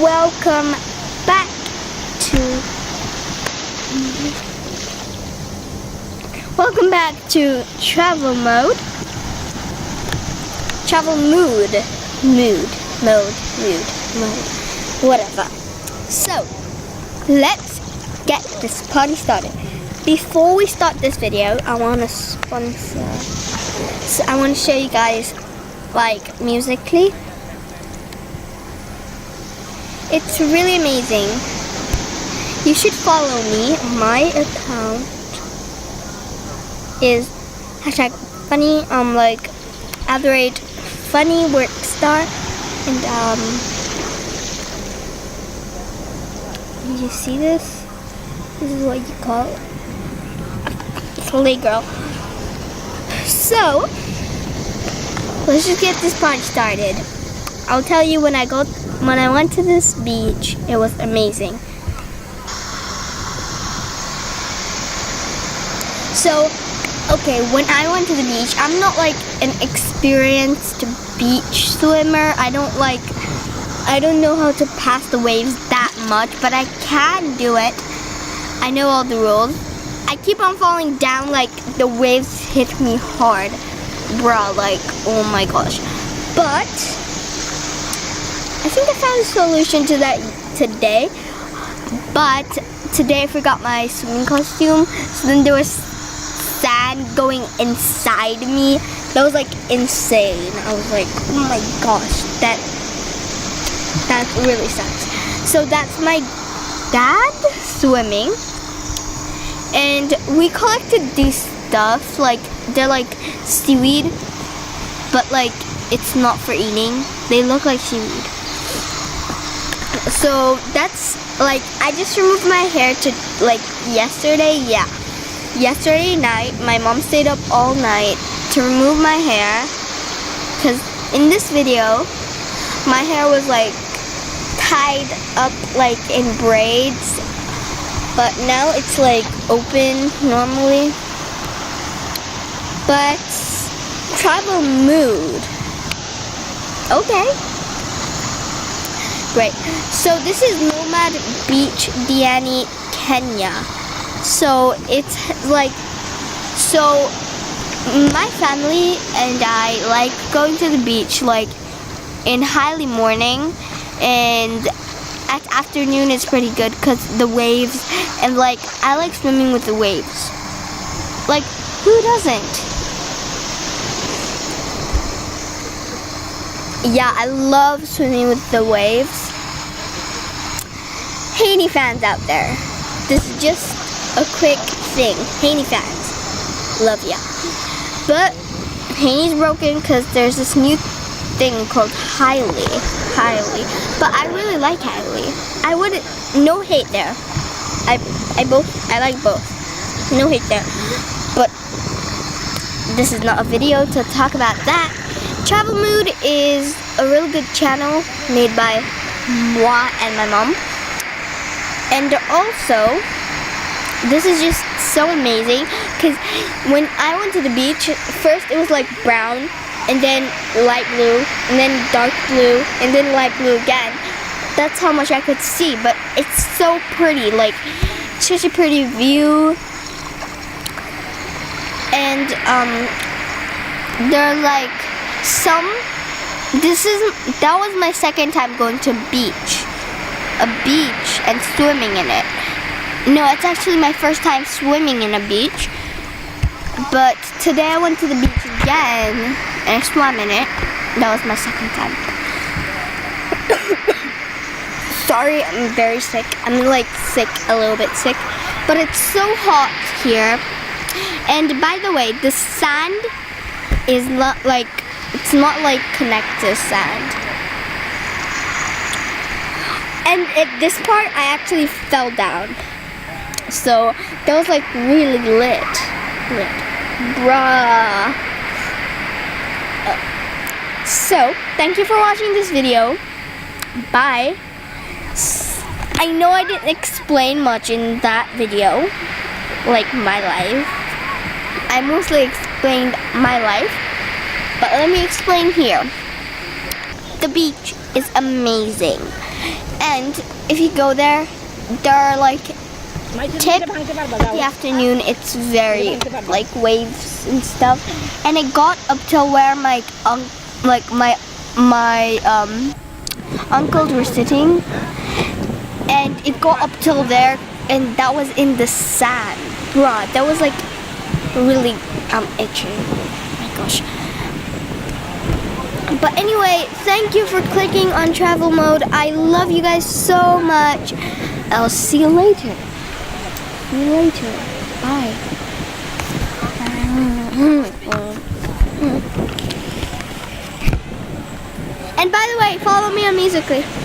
Welcome back to Travel Mode. Travel Mood. Mood. Whatever. So, let's get this party started. Before we start this video, I want to sponsor. So I want to show you guys, like, musically. It's really amazing. You should follow me. My account is #funny, like @funny workstar, and did you see this? This is what you call it. Slay girl. So let's just get this party started. I'll tell you when I went to this beach, it was amazing. So, okay, when I went to the beach, I'm not like an experienced beach swimmer. I don't know how to pass the waves that much, but I can do it. I know all the rules. I keep on falling down, like the waves hit me hard. Bruh, like, oh my gosh. But I think I found a solution to that today. But today I forgot my swimming costume, so then there was sand going inside me. That was like insane. I was like, oh my gosh, that really sucks. So that's my dad swimming, and we collected these stuff, like they're like seaweed, but like it's not for eating. They look like seaweed. So that's like, I just removed my hair to like yesterday. Yeah, yesterday night my mom stayed up all night to remove my hair, because in this video my hair was like tied up like in braids, but now it's like open normally. But travel mood. Okay, great. So this is Nomad Beach, Diani, Kenya. So it's like, so my family and I like going to the beach like in highly morning, and at afternoon it's pretty good because the waves, and like I like swimming with the waves. Like, who doesn't? Yeah, I love swimming with the waves. Haney fans out there, this is just a quick thing. Haney fans, love ya. But Haney's broken because there's this new thing called Highly. But I really like Highly. I wouldn't, no hate there. I like both. No hate there. But this is not a video to talk about that. Travel Mood is a really good channel made by moi and my mom. And also, this is just so amazing because when I went to the beach, first it was like brown, and then light blue, and then dark blue, and then light blue again. That's how much I could see, but it's so pretty, like such a pretty view. And there are like that was my second time going to a beach and swimming in it. No, it's actually my first time swimming in a beach. But today I went to the beach again and I swam in it. That was my second time. Sorry, I'm very sick. I'm like sick, a little bit sick. But it's so hot here. And by the way, the sand is not like, it's not like connected sand. And at this part, I actually fell down. So that was like really lit. Bruh. So thank you for watching this video. Bye. I know I didn't explain much in that video, like my life. I mostly explained my life, but let me explain here. The beach is amazing, And if you go there, there are like tip the afternoon. It's very like waves and stuff, and it got up till where my uncles were sitting, and it got up till there, and that was in the sand. Bruh, that was like really itching. Oh my gosh. But anyway, thank you for clicking on travel mode. I love you guys so much. I'll see you later. See you later. Bye. And by the way, follow me on Musical.ly.